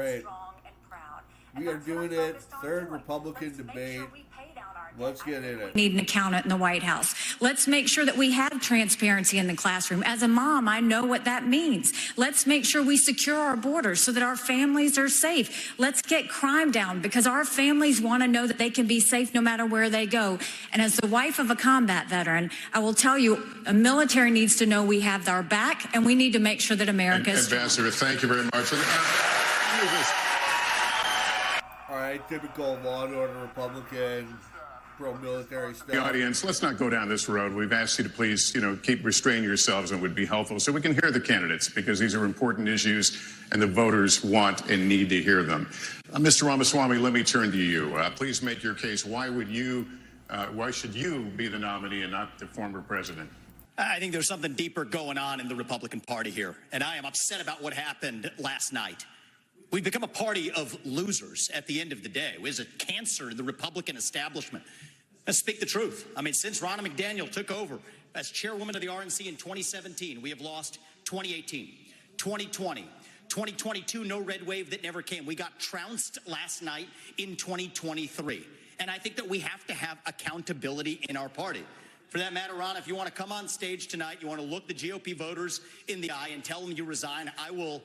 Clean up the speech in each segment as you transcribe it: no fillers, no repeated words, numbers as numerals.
right. We are doing it. Third Republican debate. Let's get in it. Need an accountant in the White House. Let's make sure that we have transparency in the classroom. As a mom, I know what that means. Let's make sure we secure our borders so that our families are safe. Let's get crime down because our families want to know that they can be safe no matter where they go. And as the wife of a combat veteran, I will tell you, a military needs to know we have our back, and we need to make sure that America is Ambassador, thank you very much. All right, typical law and order Republican. Pro-military stuff. The audience, let's not go down this road. We've asked you to please, keep restraining yourselves and would be helpful so we can hear the candidates because these are important issues and the voters want and need to hear them. Mr. Ramaswamy, let me turn to you. Please make your case. Why should you be the nominee and not the former president? I think there's something deeper going on in the Republican Party here, and I am upset about what happened last night. We've become a party of losers at the end of the day. It was a cancer to the Republican establishment. Let's speak the truth. I mean, since Ronna McDaniel took over as chairwoman of the RNC in 2017, we have lost 2018, 2020, 2022, no red wave that never came. We got trounced last night in 2023. And I think that we have to have accountability in our party. For that matter, Ron, if you want to come on stage tonight, you want to look the GOP voters in the eye and tell them you resign, I will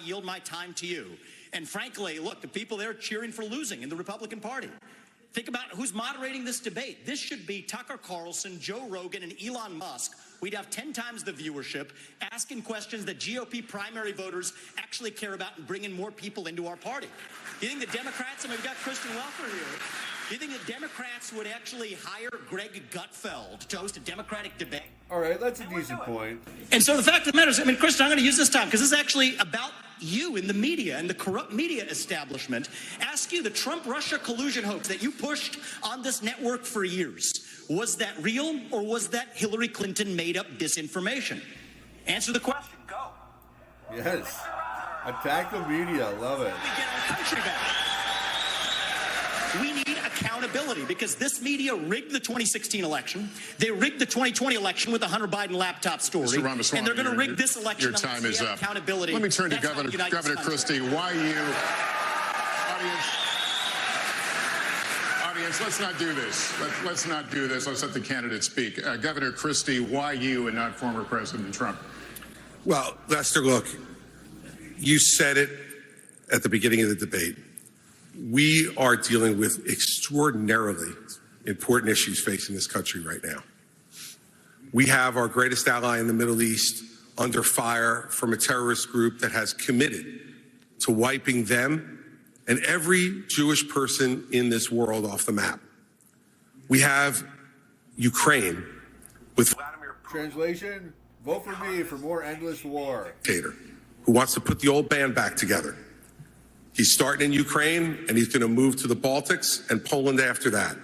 yield my time to you. And frankly, look, the people there cheering for losing in the Republican Party. Think about who's moderating this debate. This should be Tucker Carlson, Joe Rogan, and Elon Musk. We'd have 10 times the viewership, asking questions that GOP primary voters actually care about and bringing more people into our party. Do you think the Democrats, we've got Kristen Welker here, do you think the Democrats would actually hire Greg Gutfeld to host a Democratic debate? All right, that's a decent point. And so the fact of the matter is, Kristen, I'm going to use this time because this is actually about you in the media and the corrupt media establishment. Ask you, the Trump-Russia collusion hoax that you pushed on this network for years, was that real or was that Hillary Clinton made up disinformation? Answer the question. Go. Yes. Attack the media. Love it. We get our country back. We need accountability because this media rigged the 2016 election. They rigged the 2020 election with the Hunter Biden laptop story. Mr. Ramaswamy, and they're going to rig this election. Your time is up. Accountability. Let me turn to Governor Christie. Why you? Audience, let's not do this. Let's not do this. Let's let the candidates speak. Governor Christie, why you and not former President Trump? Well, Lester, look, you said it at the beginning of the debate. We are dealing with extraordinarily important issues facing this country right now. We have our greatest ally in the Middle East under fire from a terrorist group that has committed to wiping them and every Jewish person in this world off the map. We have Ukraine with Vladimir Putin. Translation, vote for me for more endless war. Who wants to put the old band back together. He's starting in Ukraine, and he's going to move to the Baltics and Poland after that.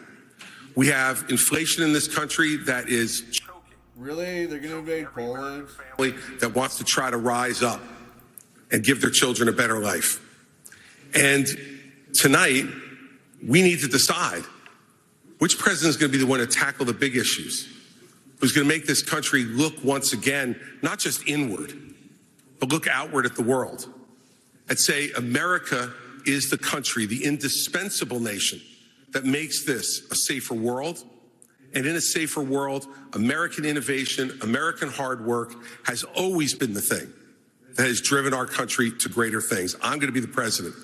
We have inflation in this country that is choking. Really? They're going to invade Poland? That wants to try to rise up and give their children a better life. And tonight, we need to decide which president is going to be the one to tackle the big issues, who's going to make this country look once again, not just inward, but look outward at the world. And say America is the country, the indispensable nation that makes this a safer world. And in a safer world, American innovation, American hard work has always been the thing that has driven our country to greater things. I'm going to be the president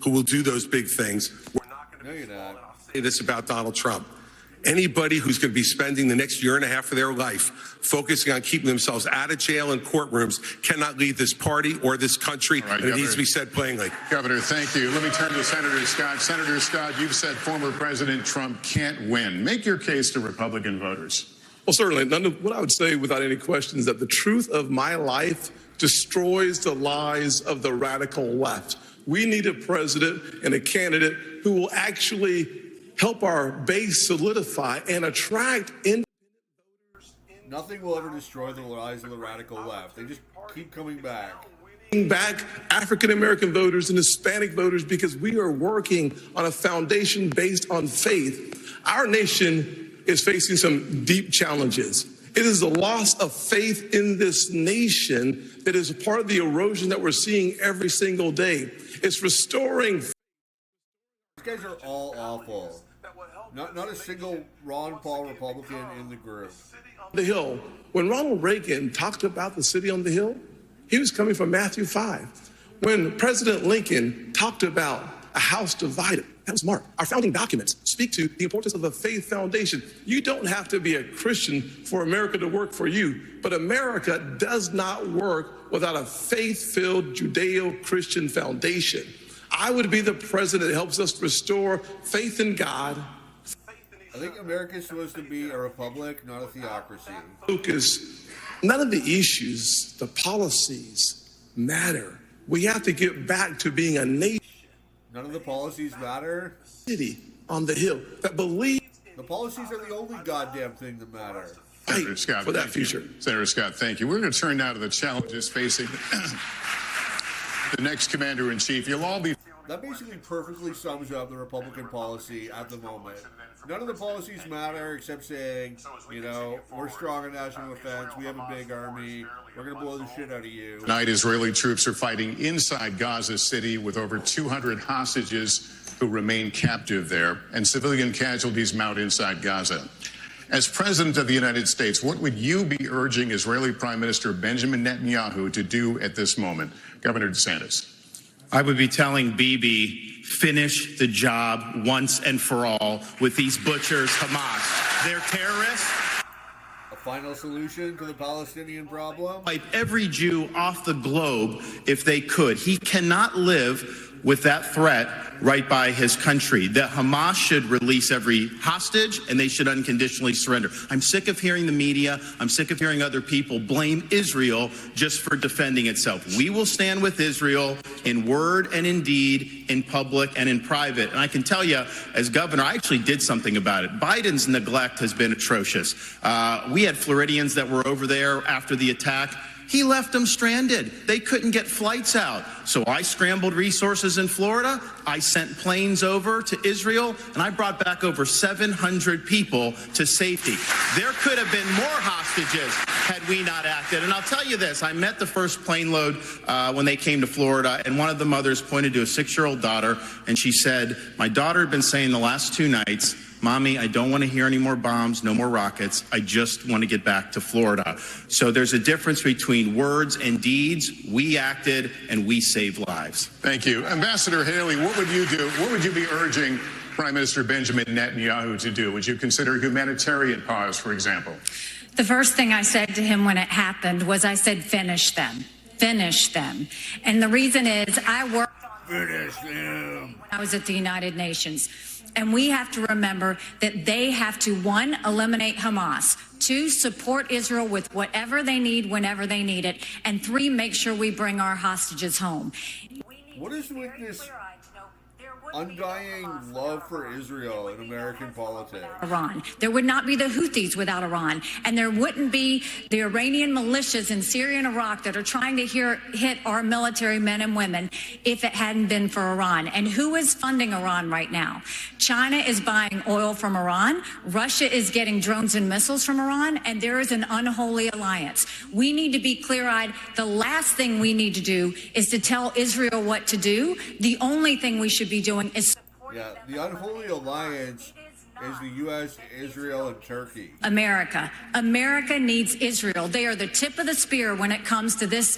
who will do those big things. We're not going to say this about Donald Trump. Anybody who's going to be spending the next year and a half of their life focusing on keeping themselves out of jail and courtrooms cannot lead this party or this country, and it needs to be said plainly. Governor, thank you. Let me turn to Senator Scott. Senator Scott, you've said former President Trump can't win. Make your case to Republican voters. Well, certainly. What I would say without any question is that the truth of my life destroys the lies of the radical left. We need a president and a candidate who will actually help our base solidify and attract independent voters. Nothing will ever destroy the lies of the radical left. They just keep coming back. Back African-American voters and Hispanic voters because we are working on a foundation based on faith. Our nation is facing some deep challenges. It is the loss of faith in this nation that is a part of the erosion that we're seeing every single day. It's restoring. These guys are all awful. Not a single Ron Paul Republican in the group. The Hill. When Ronald Reagan talked about the city on the hill, he was coming from Matthew 5. When President Lincoln talked about a house divided, that was Mark. Our founding documents speak to the importance of a faith foundation. You don't have to be a Christian for America to work for you, but America does not work without a faith-filled Judeo-Christian foundation. I would be the president that helps us restore faith in God. I think America is supposed to be a republic, not a theocracy. Lucas, none of the issues, the policies matter. We have to get back to being a nation. None of the policies matter. City on the hill that believes. The policies are the only goddamn thing that matter. Senator Scott, for that thank you. future. Senator Scott, thank you. We're going to turn now to the challenges facing the next commander-in-chief. You'll all be... That basically perfectly sums up the Republican policy at the moment. None of the policies matter except saying, you know, we're strong in national defense, we have a big army, we're going to blow the shit out of you. Tonight, Israeli troops are fighting inside Gaza City with over 200 hostages who remain captive there, and civilian casualties mount inside Gaza. As President of the United States, what would you be urging Israeli Prime Minister Benjamin Netanyahu to do at this moment? Governor DeSantis. I would be telling Bibi, finish the job once and for all with these butchers, Hamas. They're terrorists. A final solution to the Palestinian problem? Wipe every Jew off the globe if they could. He cannot live with that threat right by his country. That Hamas should release every hostage and they should unconditionally surrender. I'm sick of hearing the media. I'm sick of hearing other people blame Israel just for defending itself. We will stand with Israel in word and in deed, in public and in private. And I can tell you, as governor, I actually did something about it. Biden's neglect has been atrocious. We had Floridians that were over there after the attack. He left them stranded. They couldn't get flights out. So I scrambled resources in Florida. I sent planes over to Israel, and I brought back over 700 people to safety. There could have been more hostages had we not acted. And I'll tell you this, I met the first plane load when they came to Florida, and one of the mothers pointed to a 6-year-old daughter, and she said, my daughter had been saying the last 2 nights, Mommy, I don't want to hear any more bombs, no more rockets. I just want to get back to Florida. So there's a difference between words and deeds. We acted and we saved lives. Thank you. Ambassador Haley, what would you do? What would you be urging Prime Minister Benjamin Netanyahu to do? Would you consider humanitarian pause, for example? The first thing I said to him when it happened was I said, finish them. Finish them. And the reason is I worked on Finish them. when I was at the United Nations. And we have to remember that they have to, 1, eliminate Hamas, 2, support Israel with whatever they need, whenever they need it, and 3, make sure we bring our hostages home. What is with this undying love for Israel in American politics? Iran. There would not be the Houthis without Iran. And there wouldn't be the Iranian militias in Syria and Iraq that are trying to hit our military men and women if it hadn't been for Iran. And who is funding Iran right now? China is buying oil from Iran. Russia is getting drones and missiles from Iran. And there is an unholy alliance. We need to be clear-eyed. The last thing we need to do is to tell Israel what to do. The only thing we should be doing is Yeah, the unholy alliance is the U.S., Israel, and Turkey. America. America needs Israel. They are the tip of the spear when it comes to this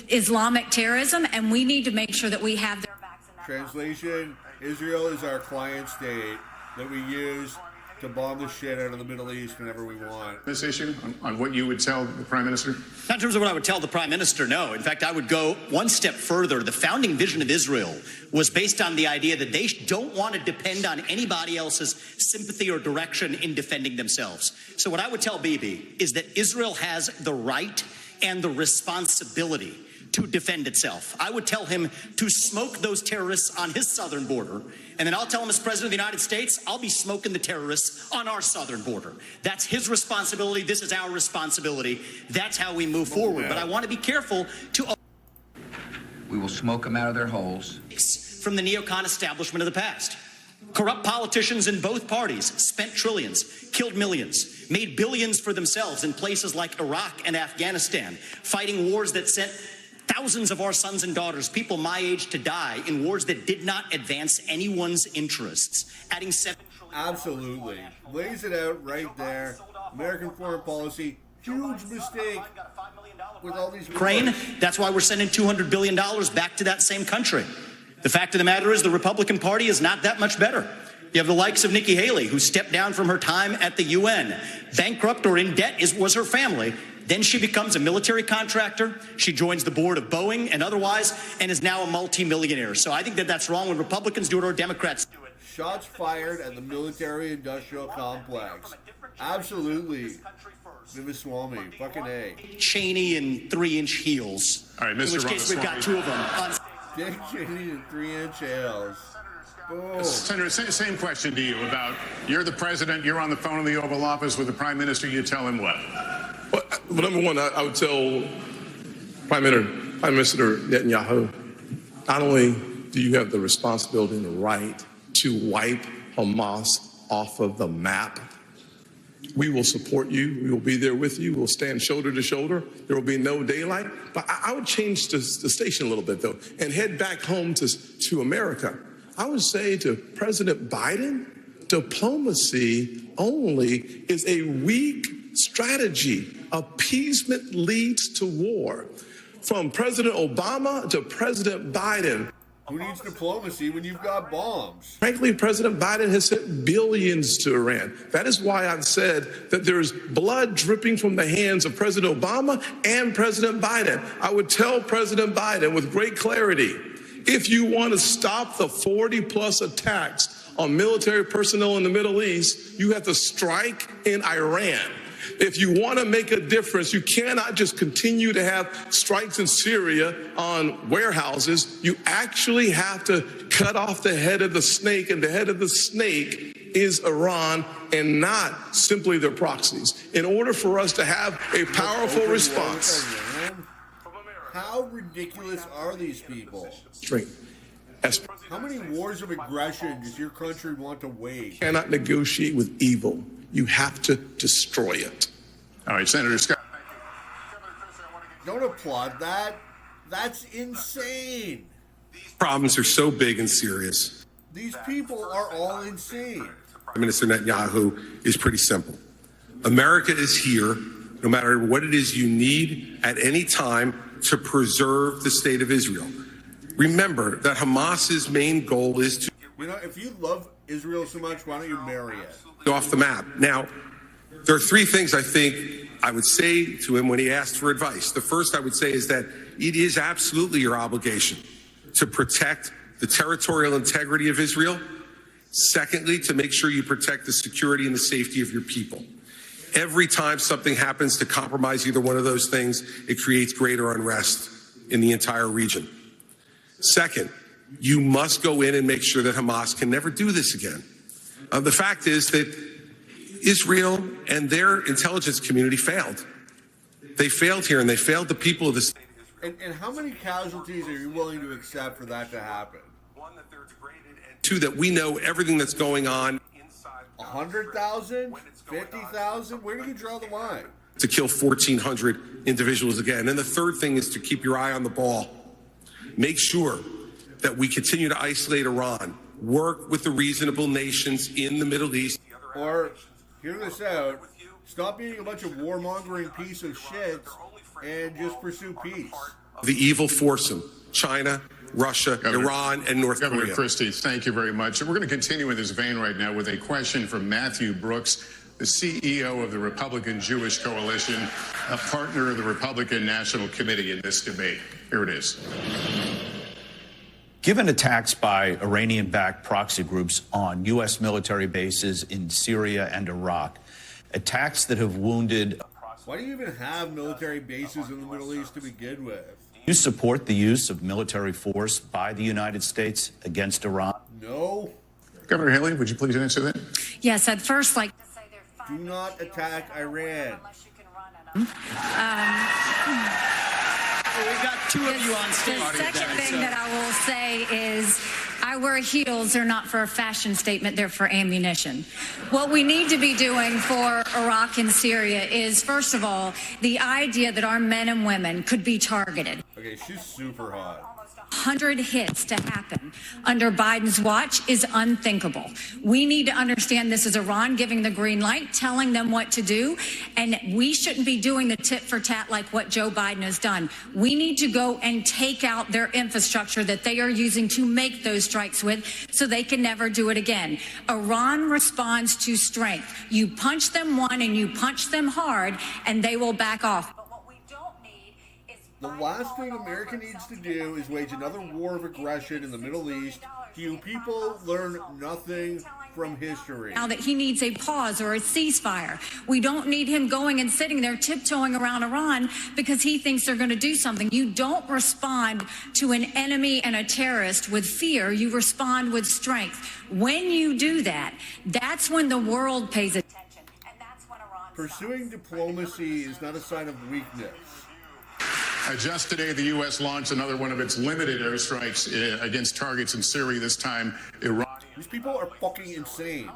Islamic terrorism, and we need to make sure that we have their backs in that. Translation, Israel is our client state that we use to bomb the shit out of the Middle East whenever we want. This issue, on what you would tell the Prime Minister? Not in terms of what I would tell the Prime Minister, no. In fact, I would go one step further. The founding vision of Israel was based on the idea that they don't want to depend on anybody else's sympathy or direction in defending themselves. So what I would tell Bibi is that Israel has the right and the responsibility to defend itself. I would tell him to smoke those terrorists on his southern border, and then I'll tell him as President of the United States, I'll be smoking the terrorists on our southern border. That's his responsibility. This is our responsibility. That's how we move forward. But I want to be careful to... We will smoke them out of their holes. ...from the neocon establishment of the past. Corrupt politicians in both parties spent trillions, killed millions, made billions for themselves in places like Iraq and Afghanistan, fighting wars that sent thousands of our sons and daughters, people my age, to die in wars that did not advance anyone's interests. Adding $7 trillion. Absolutely. Lays it out right there. American foreign policy, huge mistake with all these Ukraine, that's why we're sending $200 billion back to that same country. The fact of the matter is the Republican Party is not that much better. You have the likes of Nikky Haley, who stepped down from her time at the UN. Bankrupt or in debt was her family. Then she becomes a military contractor. She joins the board of Boeing and otherwise, and is now a multimillionaire. So I think that that's wrong when Republicans do it or Democrats do it. Shots fired at the military-industrial complex. Absolutely. Ramaswami, fucking A. Cheney in 3-inch heels. All right, Mr. In which case we've got two of them. Dick Cheney in 3-inch heels. Boom. Senator, same question to you about, you're the president, you're on the phone in the Oval Office with the prime minister, you tell him what? Well, number one, I would tell Prime Minister Netanyahu, not only do you have the responsibility and the right to wipe Hamas off of the map, we will support you. We will be there with you. We'll stand shoulder to shoulder. There will be no daylight. But I would change the station a little bit, though, and head back home to America. I would say to President Biden, diplomacy only is a weak strategy. Appeasement leads to war. From President Obama to President Biden. Who needs diplomacy when you've got bombs? Frankly, President Biden has sent billions to Iran. That is why I've said that there's blood dripping from the hands of President Obama and President Biden. I would tell President Biden with great clarity, if you want to stop the 40+ attacks on military personnel in the Middle East, you have to strike in Iran. If you want to make a difference, you cannot just continue to have strikes in Syria on warehouses. You actually have to cut off the head of the snake, and the head of the snake is Iran and not simply their proxies. In order for us to have a powerful response. How ridiculous are these people? Straight. How many wars of aggression does your country want to wage? You cannot negotiate with evil. You have to destroy it. All right, Senator Scott. Don't applaud that. That's insane. Problems are so big and serious. These people are all insane. Prime Minister Netanyahu is pretty simple. America is here, no matter what it is you need at any time to preserve the state of Israel. Remember that Hamas's main goal is to, You know, if you love Israel so much, why don't you marry it? off the map. Now, there are three things I think I would say to him when he asked for advice. The first I would say is that it is absolutely your obligation to protect the territorial integrity of Israel. Secondly, to make sure you protect the security and the safety of your people. Every time something happens to compromise either one of those things, it creates greater unrest in the entire region. Second, you must go in and make sure that Hamas can never do this again. The fact is that Israel and their intelligence community failed. They failed here, and they failed the people of the state. And how many casualties are you willing to accept for that to happen? Two, that we know everything that's going on. 100,000? 50,000? Where do you draw the line? To kill 1,400 individuals again. And the third thing is to keep your eye on the ball. Make sure that we continue to isolate Iran. Work with the reasonable nations in the Middle East. Or, hear this out, stop being a bunch of warmongering piece of shit and just pursue peace. The evil foursome, China, Russia, Iran, and North Governor Korea. Christie, thank you very much. We're going to continue in this vein right now with a question from Matthew Brooks, the CEO of the Republican Jewish Coalition, a partner of the Republican National Committee in this debate. Here it is. Given attacks by Iranian-backed proxy groups on U.S. military bases in Syria and Iraq, attacks that have wounded... Why do you even have military bases in the Middle East to begin with? Do you support the use of military force by the United States against Iran? No. Governor Haley, would you please answer that? Yes, I'd first like to say they're Do not attack Iran. Well, we've got two of you on stage. The second thing that I will say is I wear heels. They're not for a fashion statement. They're for ammunition. What we need to be doing for Iraq and Syria is, first of all, the idea that our men and women could be targeted. Okay, she's super hot. 100 hits to happen under Biden's watch is unthinkable. We need to understand this is Iran giving the green light, telling them what to do, and we shouldn't be doing the tit for tat like what Joe Biden has done. We need to go and take out their infrastructure that they are using to make those strikes with so they can never do it again. Iran responds to strength. You punch them one and you punch them hard and they will back off. The last thing America needs to do is wage another war of aggression in the Middle East. You people learn nothing from history. Now that he needs a pause or a ceasefire. We don't need him going and sitting there tiptoeing around Iran because he thinks they're going to do something. You don't respond to an enemy and a terrorist with fear. You respond with strength. When you do that, that's when the world pays attention. And that's when Iran Pursuing diplomacy is not a sign of weakness. Just today, the U.S. launched another one of its limited airstrikes against targets in Syria, this time Iran. These people are fucking insane.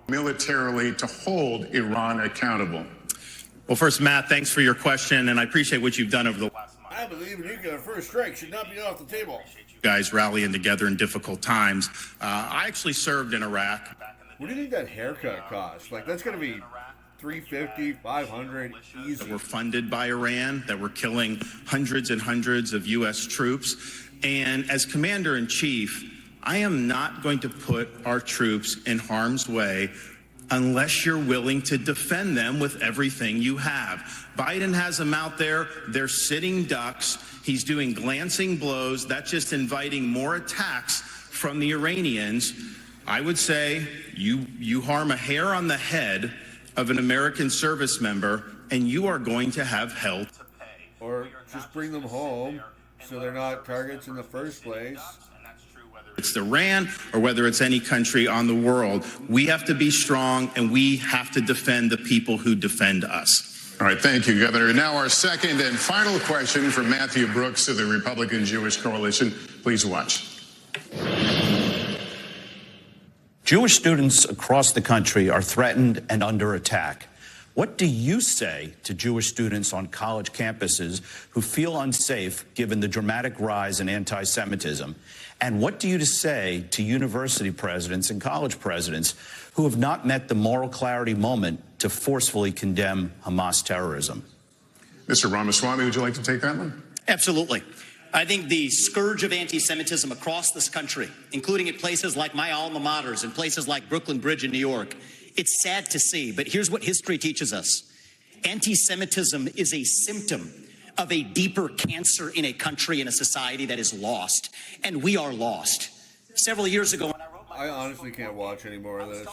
Militarily to hold Iran accountable. Well, first, Matt, thanks for your question, and I appreciate what you've done over the last month. I believe a nuclear first strike should not be off the table. You guys rallying together in difficult times. I actually served in Iraq. What do you think that haircut costs? Like, that's going to be $350, $500, easy. That were funded by Iran, that were killing hundreds and hundreds of U.S. troops. And as commander-in-chief, I am not going to put our troops in harm's way unless you're willing to defend them with everything you have. Biden has them out there. They're sitting ducks. He's doing glancing blows. That's just inviting more attacks from the Iranians. I would say you harm a hair on the head of an American service member, and you are going to have hell to pay. Or just bring them home so they're not targets in the first place. It's Iran or whether it's any country on the world. We have to be strong, and we have to defend the people who defend us. All right, thank you, Governor. Now our second and final question from Matthew Brooks of the Republican Jewish Coalition. Please watch. Jewish students across the country are threatened and under attack. What do you say to Jewish students on college campuses who feel unsafe given the dramatic rise in anti-Semitism? And what do you say to university presidents and college presidents who have not met the moral clarity moment to forcefully condemn Hamas terrorism? Mr. Ramaswamy, would you like to take that one? Absolutely. I think the scourge of anti-Semitism across this country, including at places like my alma maters and places like Brooklyn Bridge in New York, it's sad to see, but here's what history teaches us. Anti-Semitism is a symptom of a deeper cancer in a country and a society that is lost, and we are lost. Several years ago, when I wrote my I honestly can't watch any more of this.